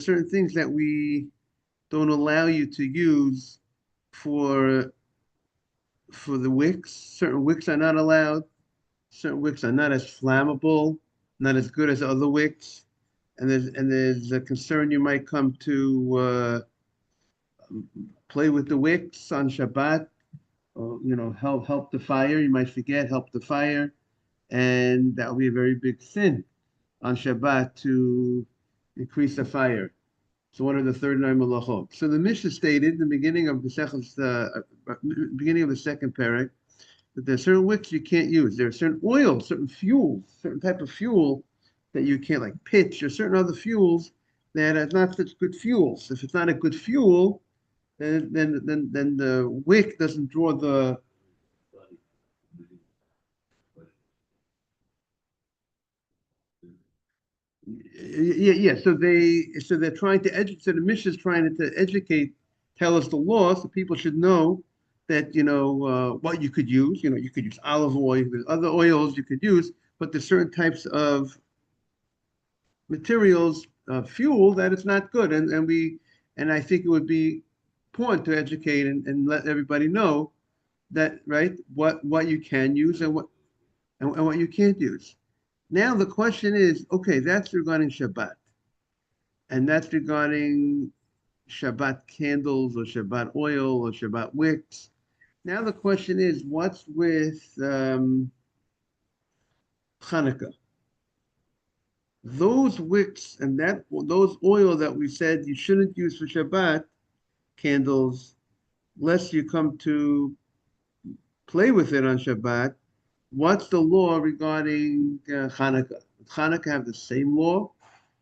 certain things that we don't allow you to use for the wicks. Certain wicks are not allowed. Certain wicks are not as flammable, not as good as other wicks, and there's a concern you might come to play with the wicks on Shabbat, or help the fire. You might forget help the fire, and that will be a very big sin on Shabbat to increase the fire. So what are the 39 malachot? So the Mishnah stated in the beginning of beginning of the second parak, that there are certain wicks you can't use. There are certain oils, certain fuels, certain type of fuel that you can't, like pitch or certain other fuels that are not such good fuels. If it's not a good fuel, then the wick doesn't draw the. Yeah. So they're trying to educate. So the mission is trying to educate, tell us the law, so people should know that what you could use. You could use olive oil. There's other oils you could use, but there's certain types of materials, fuel, that it's not good. And I think it would be important to educate and let everybody know that, right, what you can use and what you can't use. Now the question is, okay, that's regarding Shabbat, and that's regarding Shabbat candles or Shabbat oil or Shabbat wicks. Now the question is, what's with Hanukkah? Those wicks and those oil that we said you shouldn't use for Shabbat candles, lest you come to play with it on Shabbat. What's the law regarding Hanukkah? Would Hanukkah have the same law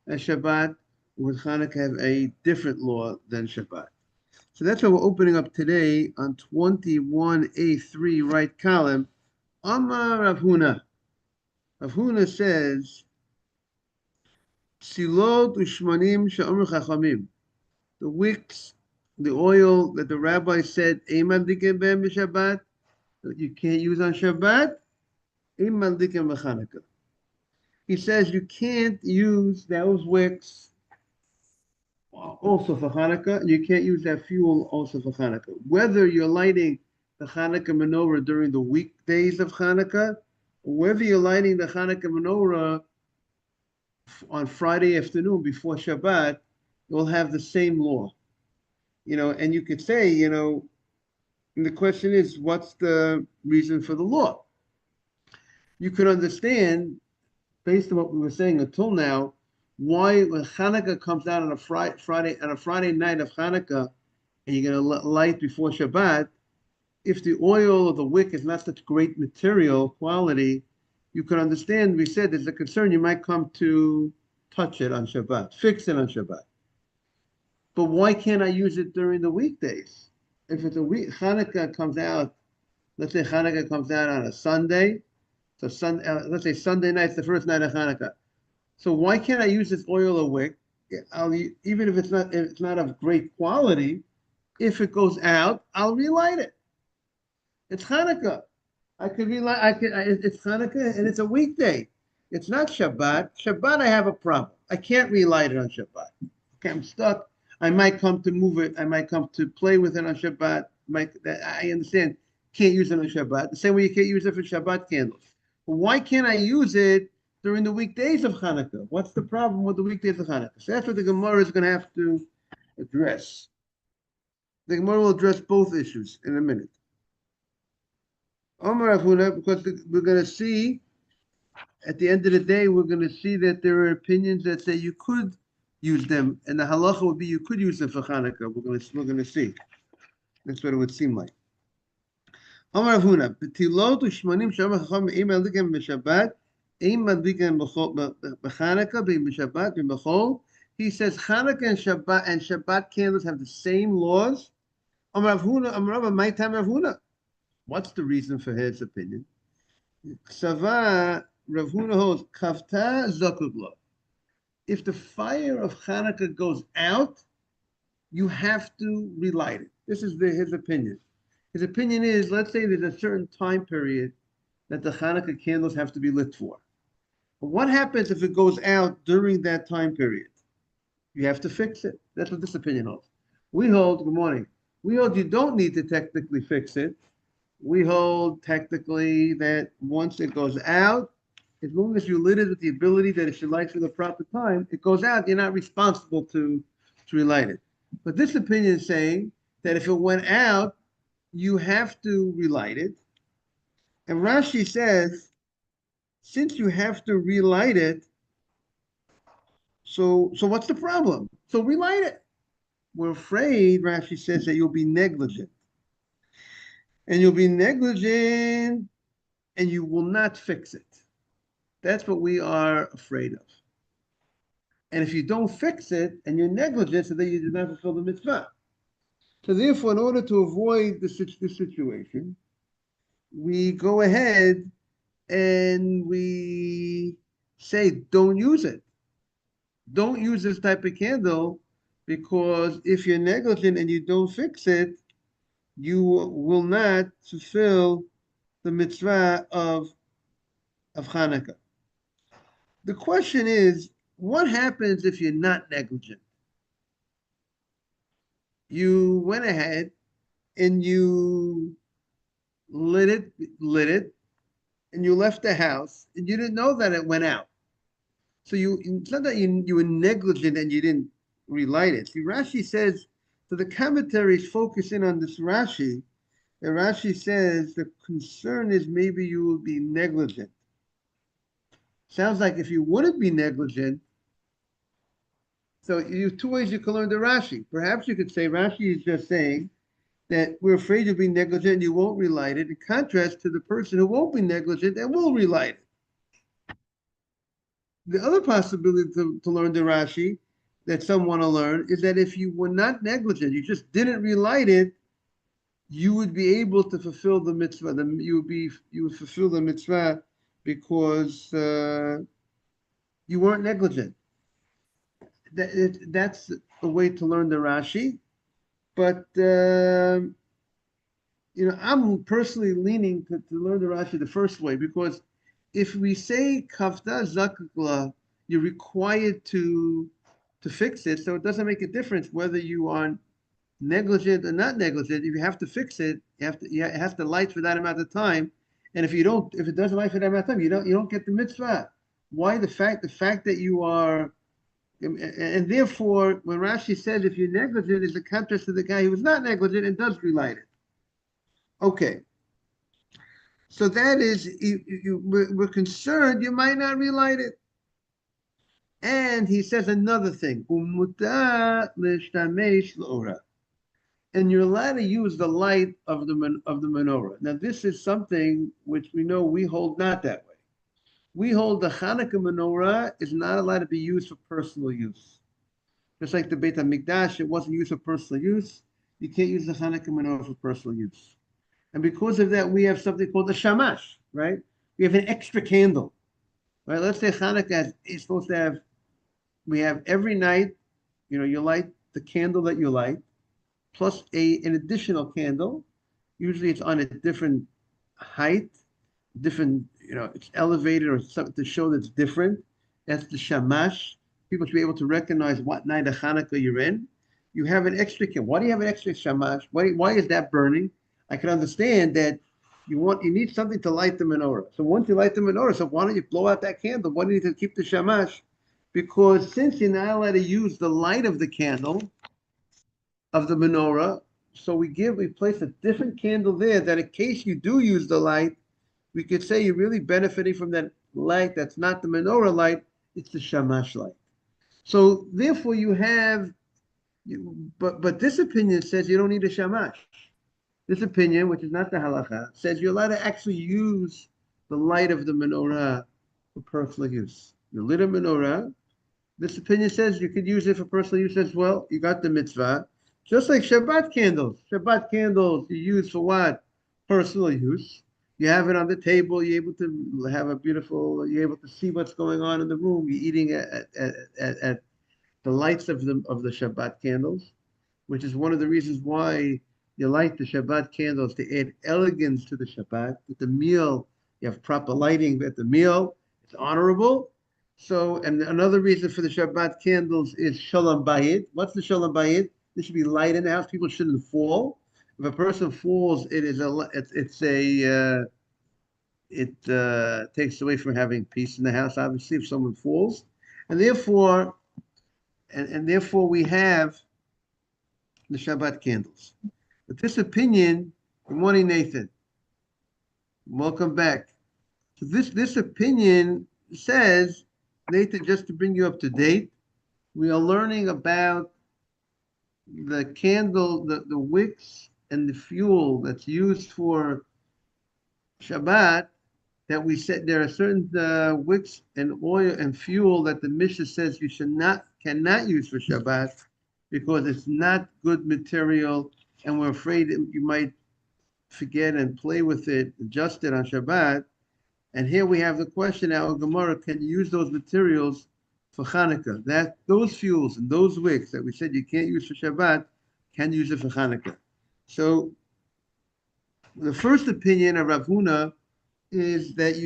as Shabbat? Or would Hanukkah have a different law than Shabbat? So that's what we're opening up today on 21A3, right column. Amar Rav Huna. Rav Huna says, Silot ushmanim she'amr chachamim. The wicks, the oil that the rabbi said, Eiman dikem ben b'Shabbat, that you can't use on Shabbat, Eiman dikem b'Chanukah. He says you can't use those wicks also for Hanukkah, and you can't use that fuel also for Hanukkah. Whether you're lighting the Hanukkah menorah during the weekdays of Hanukkah, or whether you're lighting the Hanukkah menorah on Friday afternoon before Shabbat, you'll have the same law. And you could say, and the question is, what's the reason for the law? You could understand, based on what we were saying until now, why when Hanukkah comes out on a Friday night of Hanukkah, and you're going to light before Shabbat, if the oil or the wick is not such great material quality, you could understand. We said there's a concern you might come to touch it on Shabbat, fix it on Shabbat. But why can't I use it during the weekdays? If it's Hanukkah comes out, let's say Hanukkah comes out on a Sunday, so let's say Sunday night's the first night of Hanukkah. So why can't I use this oil or wick? Even if it's not of great quality, if it goes out, I'll relight it. It's Hanukkah. I could relight. It's Hanukkah and it's a weekday. It's not Shabbat. Shabbat, I have a problem. I can't relight it on Shabbat. Okay, I'm stuck. I might come to move it. I might come to play with it on Shabbat. I understand. Can't use it on Shabbat. The same way you can't use it for Shabbat candles. But why can't I use it during the weekdays of Hanukkah? What's the problem with the weekdays of Hanukkah? So that's what the Gemara is going to have to address. The Gemara will address both issues in a minute. Omar Afuna, because we're going to see at the end of the day, we're going to see that there are opinions that say you could use them, and the halacha would be you could use them for Hanukkah. We're going to see. That's what it would seem like. Amar Avuna, b'tilot u'shmanim shamar chacham im adlikem b'Shabbat, im adlikem b'Chanukah, b'Shabbat, b'Bechol. He says Hanukkah and Shabbat candles have the same laws. Amar Avuna, Amar Rabba, my time Avuna. What's the reason for his opinion? Ksava Rav Huna holds kavta zakugla. If the fire of Hanukkah goes out, you have to relight it. This is his opinion. His opinion is, let's say there's a certain time period that the Hanukkah candles have to be lit for. But what happens if it goes out during that time period? You have to fix it. That's what this opinion holds. We hold, good morning, we hold you don't need to technically fix it. We hold technically that once it goes out, as long as you lit it with the ability that it should light for the proper time, it goes out, you're not responsible to relight it. But this opinion is saying that if it went out, you have to relight it. And Rashi says, since you have to relight it, so what's the problem? So relight it. We're afraid, Rashi says, that you'll be negligent. And you'll be negligent and you will not fix it. That's what we are afraid of. And if you don't fix it and you're negligent, so then you did not fulfill the mitzvah. So therefore, in order to avoid this situation, we go ahead and we say, don't use it. Don't use this type of candle, because if you're negligent and you don't fix it, you will not fulfill the mitzvah of Hanukkah. The question is, what happens if you're not negligent? You went ahead and you lit it, and you left the house, and you didn't know that it went out. So it's not that you were negligent and you didn't relight it. See, Rashi says, so the commentaries focus in on this Rashi, and Rashi says the concern is maybe you will be negligent. Sounds like if you wouldn't be negligent, so you have two ways you can learn the Rashi. Perhaps you could say Rashi is just saying that we're afraid you'll be negligent and you won't relight it, in contrast to the person who won't be negligent and will relight it. The other possibility to learn the Rashi that some want to learn is that if you were not negligent, you just didn't relight it, you would be able to fulfill the mitzvah. You would fulfill the mitzvah because you weren't negligent. That's a way to learn the Rashi, but I'm personally leaning to learn the Rashi the first way, because if we say kavta zakukla, you're required to fix it, so it doesn't make a difference whether you are negligent or not negligent. If you have to fix it, it has to light for that amount of time. And if it doesn't light for that amount of time, you don't get the mitzvah. Why? The fact that you are, and therefore, when Rashi says if you're negligent, is a contrast to the guy who was not negligent and does relight it. Okay. So that is, we're concerned you might not relight it. And he says another thing, and you're allowed to use the light of the menorah. Now, this is something which we know we hold not that way. We hold the Hanukkah menorah is not allowed to be used for personal use. Just like the Beit HaMikdash, it wasn't used for personal use. You can't use the Hanukkah menorah for personal use. And because of that, we have something called a shamash, right? We have an extra candle, right? Let's say Hanukkah is supposed to have, we have every night, you light the candle that you light, plus an additional candle. Usually it's on a different height, different, it's elevated or something to show that it's different. That's the shamash. People should be able to recognize what night of Hanukkah you're in. You have an extra candle. Why do you have an extra shamash? Why is that burning? I can understand that you need something to light the menorah. So once you light the menorah, so why don't you blow out that candle? Why do you need to keep the shamash? Because since you're not allowed to use the light of the candle, of the menorah, so we place a different candle there that in case you do use the light, we could say you're really benefiting from that light that's not the menorah light, it's the shamash light. So therefore but this opinion says you don't need a shamash. This opinion, which is not the halacha, says you're allowed to actually use the light of the menorah for personal use. You lit a menorah. This opinion says you could use it for personal use as well. You got the mitzvah. Just like Shabbat candles. Shabbat candles you use for what? Personal use. You have it on the table. You're able to have you're able to see what's going on in the room. You're eating at the lights of the Shabbat candles, which is one of the reasons why you light the Shabbat candles, to add elegance to the Shabbat. With the meal, you have proper lighting at the meal. It's honorable. So, and another reason for the Shabbat candles is Shalom Bayit. What's the Shalom Bayit? There should be light in the house. People shouldn't fall. If a person falls, it takes away from having peace in the house. Obviously, if someone falls, and therefore, and therefore we have the Shabbat candles. But this opinion, good morning, Nathan. Welcome back. So this opinion says, Nathan, just to bring you up to date, we are learning about the candle, the wicks and the fuel that's used for Shabbat. That we said there are certain wicks and oil and fuel that the Mishnah says you cannot use for Shabbat because it's not good material, and we're afraid that you might forget and play with it, adjust it on Shabbat. And here we have the question now, Gemara, can you use those materials for Hanukkah? That those fuels and those wicks that we said you can't use for Shabbat, can you use it for Hanukkah? So the first opinion of Rav Huna is that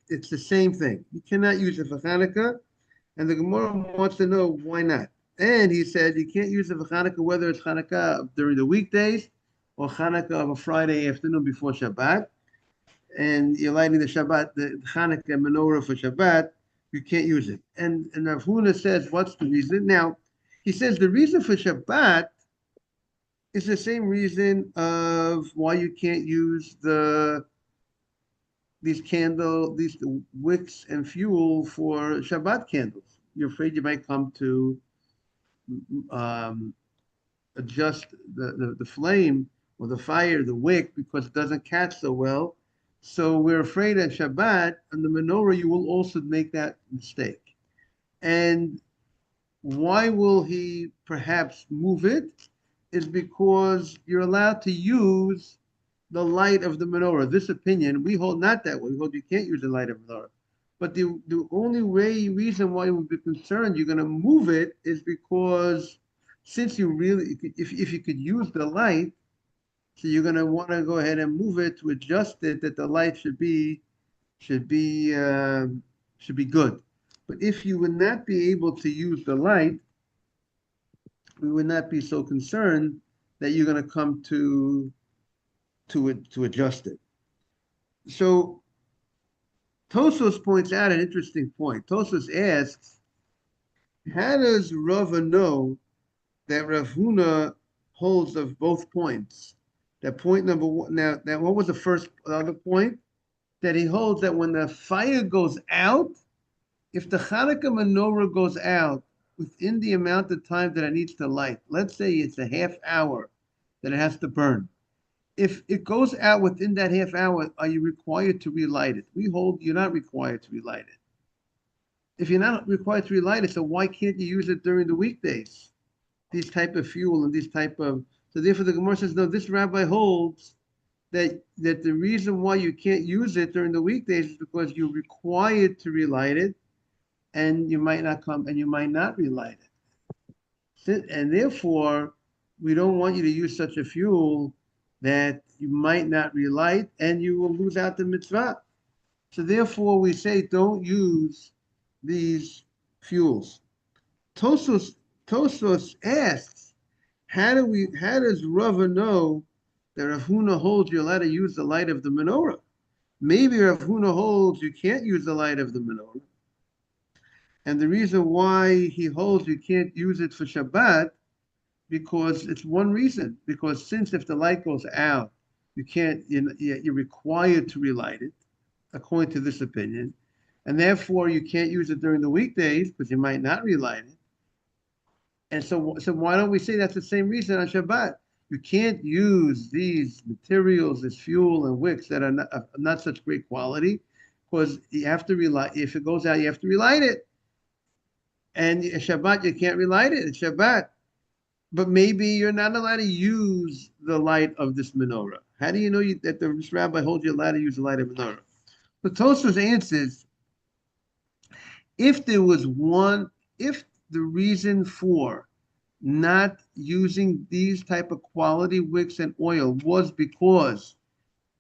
it's the same thing. You cannot use it for Hanukkah, and the Gemara wants to know why not. And he said you can't use it for Hanukkah, whether it's Hanukkah during the weekdays or Hanukkah of a Friday afternoon before Shabbat, and you're lighting the Hanukkah menorah for Shabbat, you can't use it. And Rav Huna says, what's the reason? Now, he says the reason for Shabbat is the same reason of why you can't use these wicks and fuel for Shabbat candles. You're afraid you might come to adjust the flame or the fire, the wick, because it doesn't catch so well. So we're afraid at Shabbat, on the menorah, you will also make that mistake. And why will he perhaps move it? Is because you're allowed to use the light of the menorah. This opinion, we hold not that way. We hold you can't use the light of the menorah. But the only reason why you would be concerned you're going to move it is because since you really, if you could use the light, so you're going to want to go ahead and move it to adjust it that the light should be good. But if you would not be able to use the light, we would not be so concerned that you're going to come to adjust it. So Tosos points out an interesting point. Tosos asks, how does Rava know that Rav Huna holds of both points? That point number one. Now, what was the other point? That he holds that when the fire goes out, if the Hanukkah menorah goes out within the amount of time that it needs to light, let's say it's a half hour that it has to burn. If it goes out within that half hour, are you required to relight it? We hold you're not required to relight it. If you're not required to relight it, so why can't you use it during the weekdays? These type of fuel and so therefore the Gemara says, no, this rabbi holds that the reason why you can't use it during the weekdays is because you're required to relight it, and you might not relight it. And therefore, we don't want you to use such a fuel that you might not relight and you will lose out the mitzvah. So therefore, we say don't use these fuels. Tosos asks, how does Rava know that Rav Huna holds you're allowed to use the light of the menorah? Maybe Rav Huna holds you can't use the light of the menorah. And the reason why he holds you can't use it for Shabbat, because it's one reason. Because since if the light goes out, you're required to relight it, according to this opinion. And therefore you can't use it during the weekdays because you might not relight it. And so why don't we say that's the same reason on Shabbat? You can't use these materials, this fuel and wicks that are not such great quality, because you have to relight. If it goes out, you have to relight it. And Shabbat, you can't relight it. It's Shabbat. But maybe you're not allowed to use the light of this menorah. How do you know that this rabbi holds you allowed to use the light of menorah? But Tosfos answers, if the reason for not using these type of quality wicks and oil was because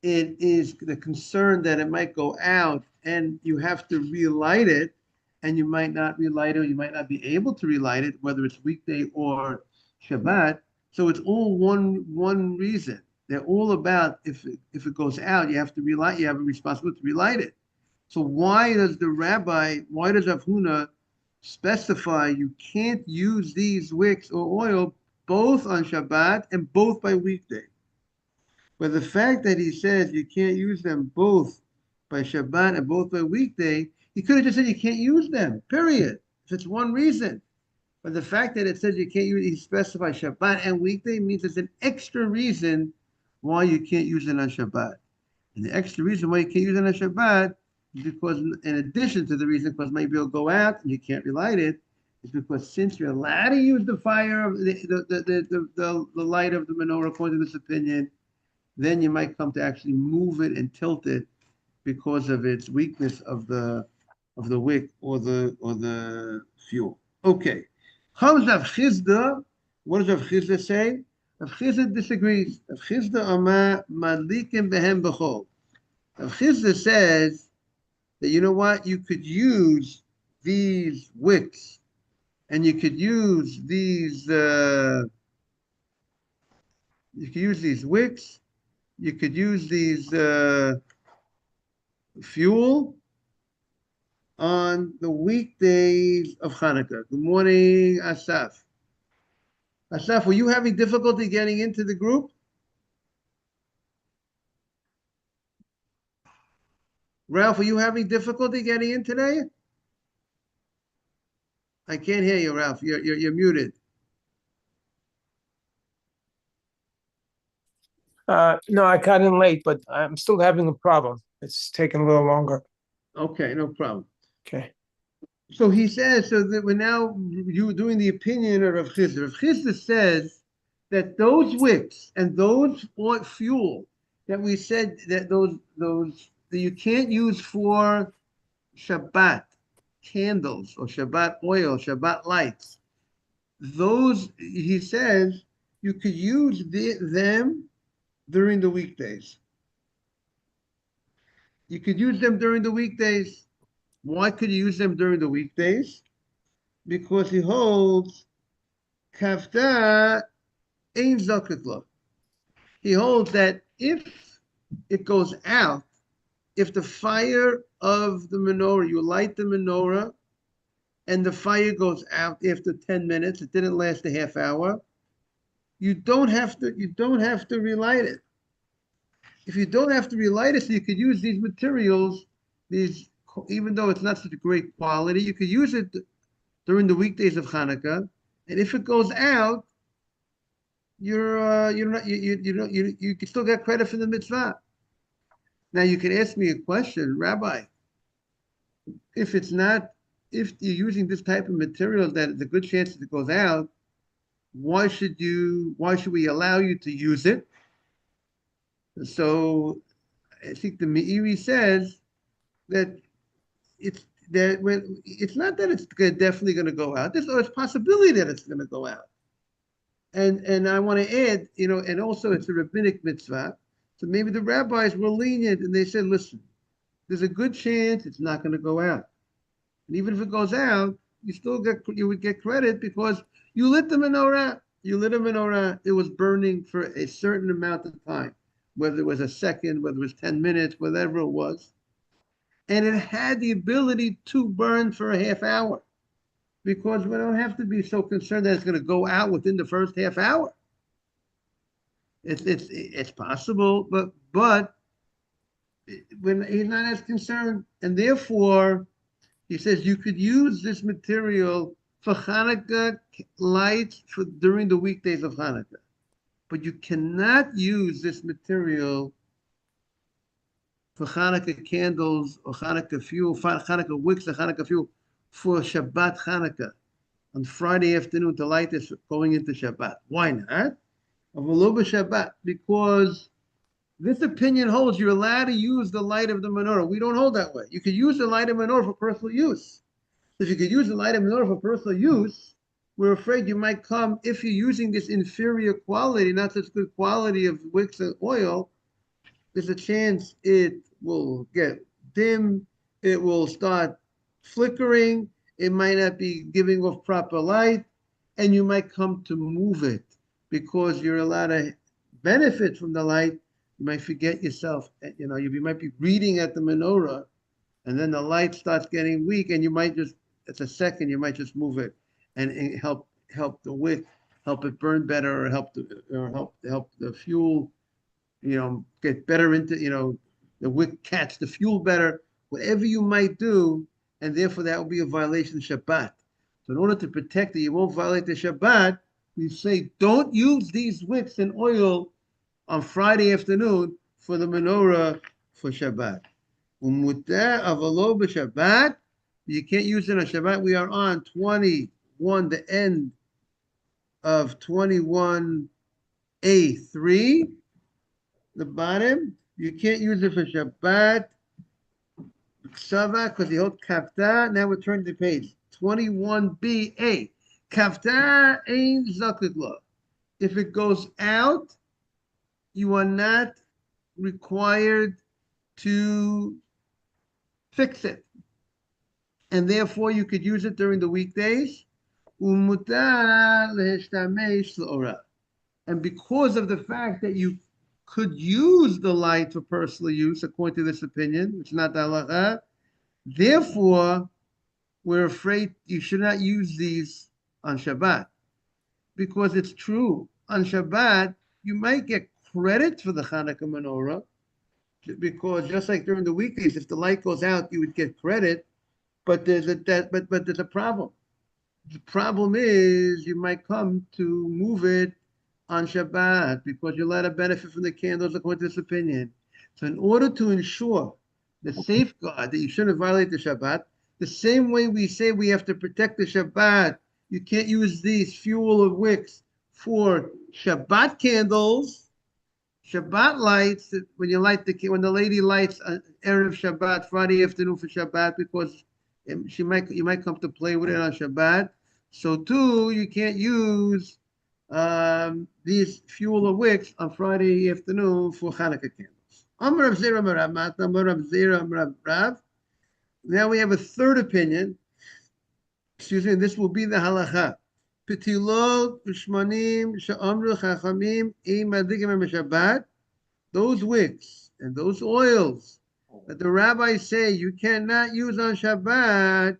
it is the concern that it might go out and you have to relight it, and you might not relight it, or you might not be able to relight it, whether it's weekday or Shabbat. So it's all one reason. They're all about if it goes out, you have to relight. You have a responsibility to relight it. So why does Rav Huna specify you can't use these wicks or oil both on Shabbat and both by weekday? But the fact that he says you can't use them both by Shabbat and both by weekday, he could have just said you can't use them, period. If it's one reason. But the fact that it says you can't use, he specifies Shabbat and weekday means there's an extra reason why you can't use it on Shabbat. And the extra reason why you can't use it on Shabbat is because, in addition to the reason, because maybe it'll go out and you can't relight it, is because since you're allowed to use the fire of the light of the menorah, according to this opinion, then you might come to actually move it and tilt it because of its weakness of the wick or the fuel. Okay. Comes Rav Chizda. What does Rav Chizda say? Rav Chizda disagrees. Rav Chizda Amar Madlikim Behem B'chol. Rav Chizda says that you know what? You could use these wicks and you could use these wicks, you could use these fuel on the weekdays of Hanukkah. Good morning, Asaf. Asaf, were you having difficulty getting into the group? Ralph, were you having difficulty getting in today? I can't hear you, Ralph. You're muted. No, I got in late, but I'm still having a problem. It's taking a little longer. Okay, no problem. Okay. So he says, so that we're now doing the opinion of Rav Chizda. Rav Chizda says that those wicks and those fuel that we said that those that you can't use for Shabbat candles or Shabbat oil, Shabbat lights, those, he says, you could use them during the weekdays. You could use them during the weekdays. Why could you use them during the weekdays? Because he holds kafta ein zakatla. He holds that if it goes out, if the fire of the menorah, you light the menorah, and the fire goes out after 10 minutes, it didn't last a half hour, you don't have to relight it. If you don't have to relight it, so you could use these materials, even though it's not such a great quality, you could use it during the weekdays of Hanukkah, and if it goes out, you can still get credit for the mitzvah. Now you can ask me a question, Rabbi. If you're using this type of material that there's a good chance that it goes out, why should we allow you to use it? So I think the Meiri says that it's not that it's definitely going to go out. There's a possibility that it's going to go out. And I want to add, and also it's a rabbinic mitzvah. So maybe the rabbis were lenient and they said, listen, there's a good chance it's not going to go out. And even if it goes out, you would get credit because you lit the menorah. You lit a menorah. It was burning for a certain amount of time, whether it was a second, whether it was 10 minutes, whatever it was. And it had the ability to burn for a half hour because we don't have to be so concerned that it's going to go out within the first half hour. It's possible, but when he's not as concerned, and therefore he says you could use this material for Hanukkah lights during the weekdays of Hanukkah, but you cannot use this material for Hanukkah candles or Hanukkah fuel, Hanukkah wicks or Hanukkah fuel for Shabbat Hanukkah on Friday afternoon to light this going into Shabbat. Why not? Of a little bit Shabbat, because this opinion holds you're allowed to use the light of the menorah. We don't hold that way. You could use the light of menorah for personal use. If you could use the light of menorah for personal use, we're afraid you might come, if you're using this inferior quality, not such good quality of wicks and oil, there's a chance it will get dim, it will start flickering, it might not be giving off proper light, and you might come to move it because you're allowed to benefit from the light. You might forget yourself. You might be reading at the menorah, and then the light starts getting weak, and you might just, it's a second, you might just move it and help the wick, help it burn better, or help the fuel, get better into, the wick catch the fuel better, whatever you might do, and therefore that will be a violation of Shabbat. So in order to protect it, you won't violate the Shabbat, we say don't use these wicks and oil on Friday afternoon for the menorah for Shabbat. Umutar avalo b'Shabbat. You can't use it on Shabbat. We are on 21, the end of 21A3, the bottom. You can't use it for Shabbat. Ksava, because the whole kafta. Now we're turning to page 21BA. Kafta ain't zakut lo. If it goes out, you are not required to fix it. And therefore you could use it during the weekdays. And because of the fact that you could use the light for personal use, according to this opinion, which is not the halacha, therefore we're afraid you should not use these on Shabbat. Because it's true, on Shabbat, you might get credit for the Hanukkah menorah, because just like during the weekdays, if the light goes out, you would get credit. But there's a problem. The problem is you might come to move it on Shabbat because you're allowed to benefit from the candles according to this opinion. So in order to ensure the safeguard that you shouldn't violate the Shabbat, the same way we say we have to protect the Shabbat, you can't use these fuel or wicks for Shabbat candles, Shabbat lights, when the lady lights Erev Shabbat, Friday afternoon for Shabbat, because you might come to play with it on Shabbat. So too, you can't use these fuel or wicks on Friday afternoon for Hanukkah candles. Amar Rav Zera, Amar Rav Mata, Amar Rav Zera, Amar Rav Rav. Now we have a third opinion. Excuse me, this will be the halacha. Pitilot u'shmanim she'amru chachamim im madikim b'Shabbat. Those wicks and those oils that the rabbis say you cannot use on Shabbat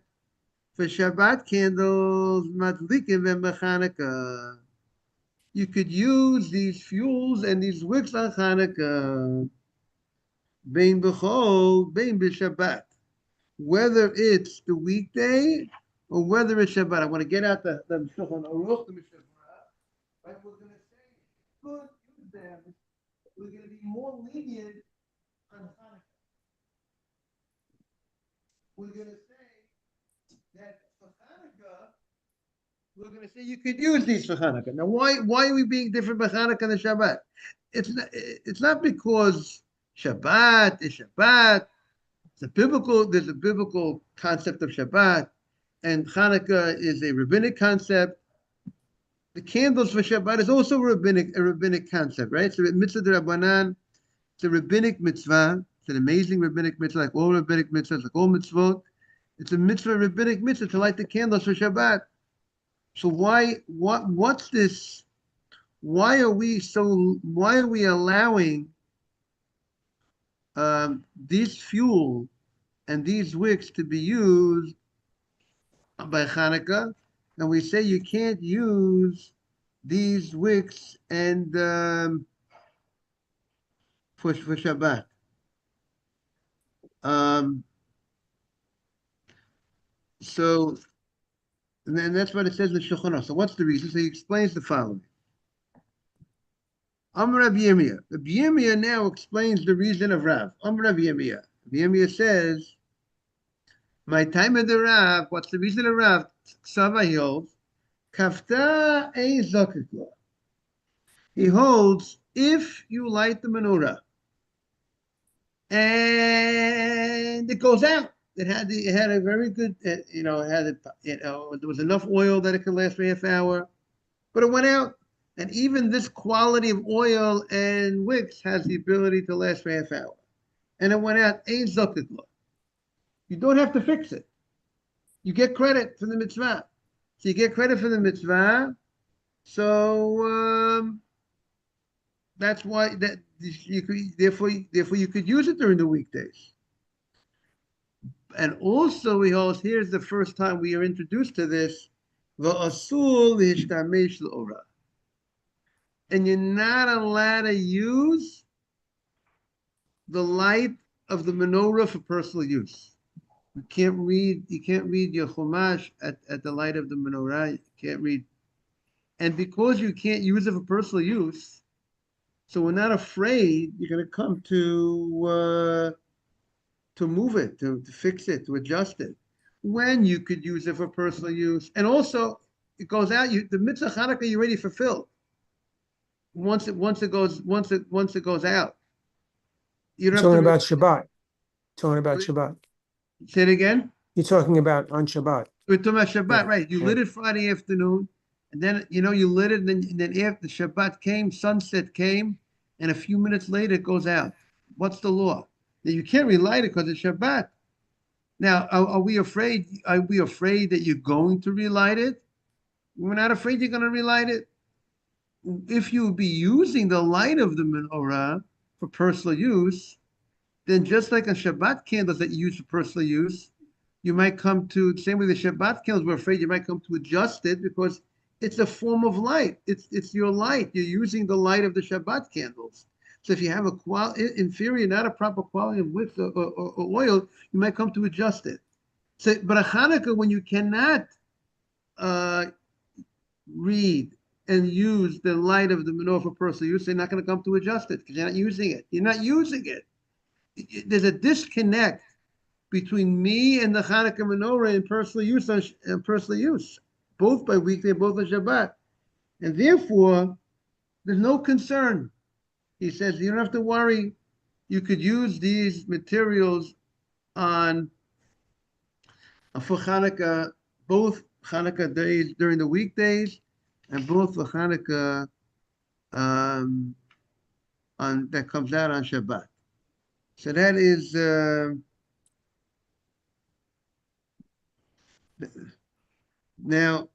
for Shabbat candles, madlikim b'Chanukah. You could use these fuels and these wicks on Chanukah, bein b'chol, bein b'Shabbat, whether it's the weekday or whether it's Shabbat. I want to get out the Shulchan Aruch, the Mishnah Berurah, but we're going to say good use them. We're going to be more lenient on Hanukkah. We're going to say that for Hanukkah, we're going to say you could use these for Hanukkah. Now, why are we being different by Hanukkah than Shabbat? It's not because Shabbat is Shabbat. There's a biblical concept of Shabbat, and Hanukkah is a rabbinic concept. The candles for Shabbat is also a rabbinic concept, right? So mitzvah d'Rabbanan, it's a rabbinic mitzvah. It's an amazing rabbinic mitzvah, like all rabbinic mitzvahs, like all mitzvot. It's a mitzvah, rabbinic mitzvah, to light the candles for Shabbat. So what's this? Why are we allowing these fuel and these wicks to be used by Hanukkah, and we say you can't use these wicks and for Shabbat? So, and then that's what it says in the Shulchan Aruch. So what's the reason? So he explains the following. Amar Rav Yirmiyah. Rav Yirmiyah now explains the reason of Rav. Amar Rav Yirmiyah. Rav Yirmiyah says, my time of the Rav, what's the reason of Rav? Ksava he holds, kafta ein zakut lo. He holds, if you light the menorah and it goes out, it had a very good, there was enough oil that it could last for half hour, but it went out. And even this quality of oil and wicks has the ability to last for half hour. And it went out, ein zakut lo. You don't have to fix it. You get credit for the mitzvah. So you get credit for the mitzvah. So that's why that you could therefore you could use it during the weekdays. And also he holds here's the first time we are introduced to this. Va'asul lihishtamesh l'ora. And you're not allowed to use the light of the menorah for personal use. You can't read your chumash at the light of the menorah. You can't read. And because you can't use it for personal use, so we're not afraid you're going to come to move it, to fix it, to adjust it. When you could use it for personal use. And also it goes out, the mitzvah Hanukkah you already fulfilled. Once it goes out. You don't Talking have to about Shabbat. Talking about Shabbat. say it again. You're talking about on Shabbat. We're talking about Shabbat, Yeah, right? You yeah. lit it Friday afternoon, and then you lit it, and then after Shabbat came, sunset came, and a few minutes later it goes out. What's the law? Now you can't relight it because it's Shabbat. Now, are we afraid? Are we afraid that you're going to relight it? We're not afraid you're going to relight it. If you would be using the light of the menorah for personal use, then just like a Shabbat candles that you use for personal use, you might come to, same way the Shabbat candles, we're afraid you might come to adjust it because it's a form of light. It's your light. You're using the light of the Shabbat candles. So if you have a inferior, not a proper quality of wick or oil, you might come to adjust it. So, but a Hanukkah, when you cannot read and use the light of the menorah for personal use, they're not going to come to adjust it because you're not using it. You're not using it. There's a disconnect between me and the Hanukkah menorah in personal use, both by weekday, both on Shabbat. And therefore, there's no concern. He says, you don't have to worry. You could use these materials for Hanukkah, both Hanukkah days during the weekdays, and both for Hanukkah that comes out on Shabbat. So that is now.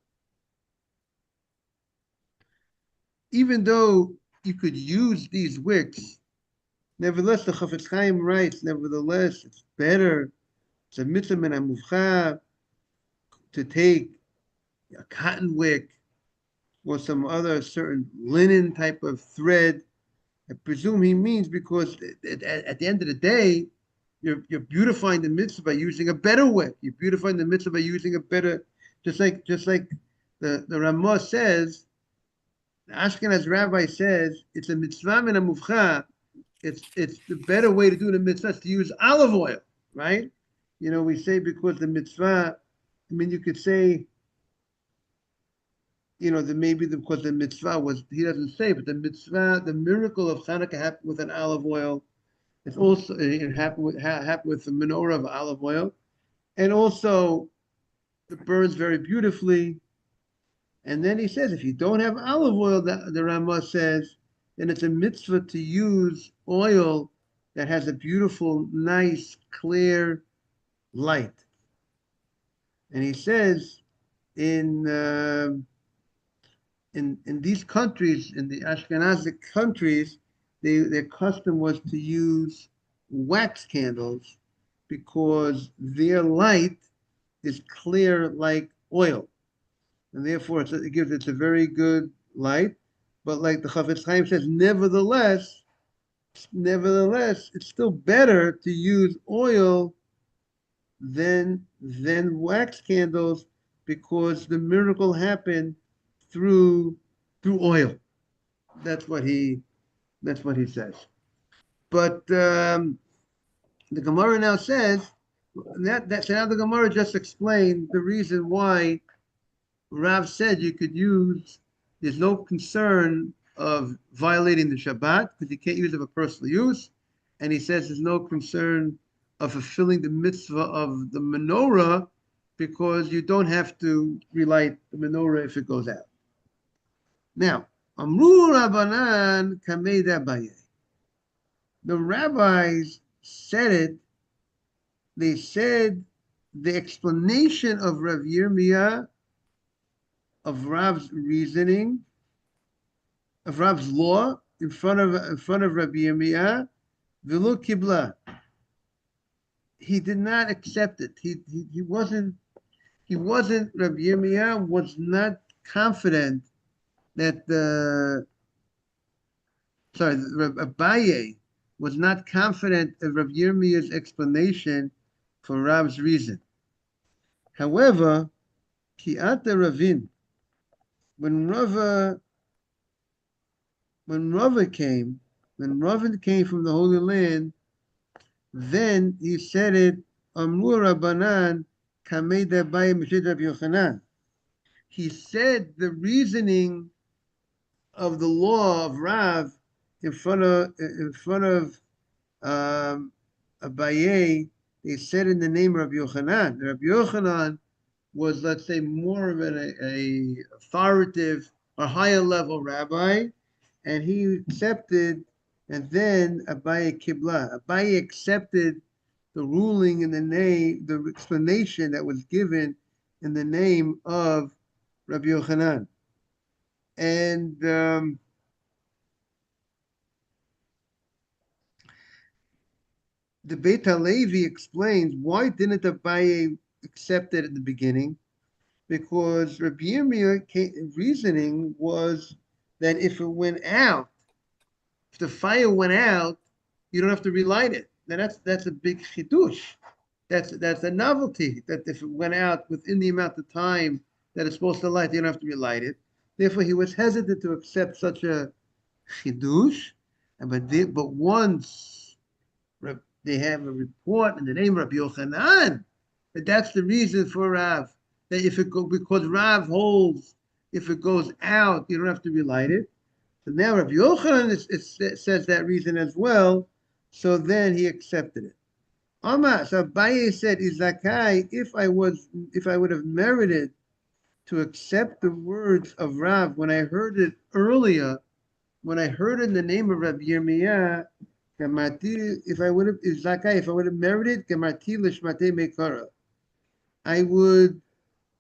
Even though you could use these wicks, nevertheless, the Chafetz Chaim writes, nevertheless, it's better, it's a mitzvah min hamuvcha, to take a cotton wick or some other certain linen type of thread. I presume he means because at the end of the day, you're beautifying the mitzvah by using a better wick. You're beautifying the mitzvah by using a better, just like the Ramah says, the Ashkenaz rabbi says it's a mitzvah min hamuvcha. It's the better way to do the mitzvah is to use olive oil, right? We say because the mitzvah. I mean, you could say, that maybe because the mitzvah was, he doesn't say, but the mitzvah, the miracle of Hanukkah happened with an olive oil. It's also it happened with the menorah of olive oil, and also it burns very beautifully. And then he says, if you don't have olive oil, the Ramah says, then it's a mitzvah to use oil that has a beautiful, nice, clear light. And he says, in these countries, in the Ashkenazic countries, their custom was to use wax candles because their light is clear like oil. And therefore it's a very good light. But like the Chafetz Chaim says, nevertheless, it's still better to use oil than wax candles because the miracle happened through oil. That's what he says. But the Gemara now says so now the Gemara just explained the reason why Rav said you could use, there's no concern of violating the Shabbat because you can't use it for personal use. And he says there's no concern of fulfilling the mitzvah of the menorah because you don't have to relight the menorah if it goes out. Now, Amru Rabbanan Kamei Dabaye. The rabbis said it, they said the explanation of Rav Yirmiyah, of Rav's reasoning, of Rav's law in front of Rabbi Yirmiyah, v'lo kibla. He did not accept it. He wasn't. Rabbi Yirmiyah was not confident that Abaye was not confident of Rabbi Yirmiyah's explanation for Rav's reason. However, Ki'ata Ravin, when Ravin came from the Holy Land, then he said it, Amru Rabbanan Kamei Abaye Mishit Rabbi Yochanan. He said the reasoning of the law of Rav in front of Abaye. They said in the name of Rabbi Yochanan. Rabbi Yochanan was, let's say, more of a authoritative or higher level rabbi, and he accepted. And then Abaye Kibla. Abaye accepted the ruling in the name, the explanation that was given in the name of Rabbi Yochanan. And the Beit HaLevi explains why didn't Abaye accept it at the beginning? Because Rabbi Yirmiyah's reasoning was that if it went out, if the fire went out, you don't have to relight it. Now that's a big chidush. That's a novelty, that if it went out within the amount of time that it's supposed to light, you don't have to relight it. Therefore, he was hesitant to accept such a chidush. But once they have a report in the name of Rabbi Yochanan, that's the reason for Rav. That because Rav holds, if it goes out, you don't have to relight it. So now Rabbi Yochanan says that reason as well. So then he accepted it. Amar, so Abaye said, Izakai, if I would have merited to accept the words of Rav when I heard it earlier, when I heard in the name of Rabbi Yirmiyah, if I would have merited,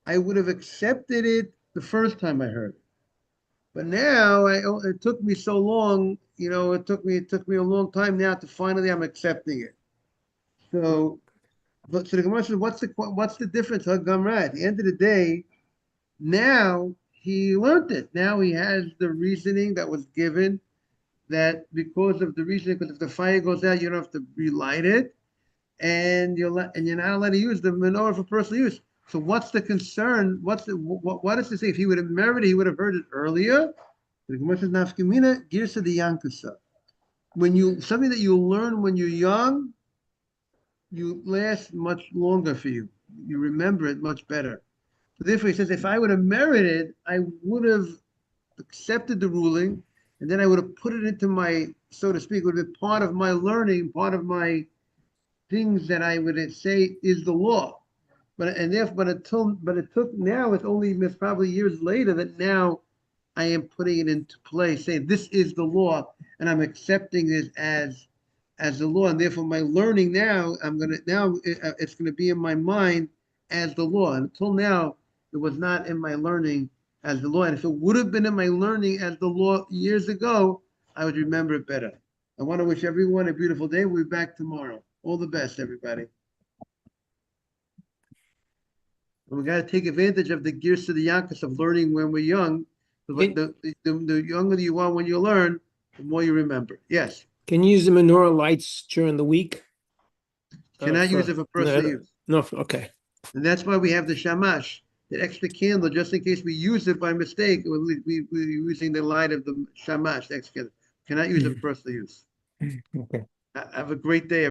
I would have accepted it the first time I heard it. But now it took me so long, it took me a long time now to finally I'm accepting it. So the Gemara says, what's the difference? At the end of the day, now he learned it. Now he has the reasoning that was given, that because of the reasoning, because if the fire goes out, you don't have to relight it, and you're not allowed to use the menorah for personal use. So what's the concern? What does it say? If he would have merited, he would have heard it earlier. The Gemara says, "Nafkamina girsa de yankusa." Something that you learn when you're young, you last much longer for you. You remember it much better. So therefore, he says, if I would have merited, I would have accepted the ruling, and then I would have put it into my, so to speak, would have been part of my learning, part of my things that I would say is the law. But it took now, it's only probably years later that now I am putting it into play, saying this is the law, and I'm accepting it as the law, and therefore my learning now, it's gonna be in my mind as the law. And until now, it was not in my learning as the law. And if it would have been in my learning as the law years ago, I would remember it better. I want to wish everyone a beautiful day. We'll be back tomorrow. All the best, everybody. And we got to take advantage of the gears to the yankas of learning when we're young. The younger you are when you learn, the more you remember. Yes. Can you use the menorah lights during the week? Cannot use it for personal use. No, okay. And that's why we have the shamash, that extra candle, just in case we use it by mistake. We're using the light of the shamash, the extra candle. Cannot use it for personal use. Okay. Have a great day.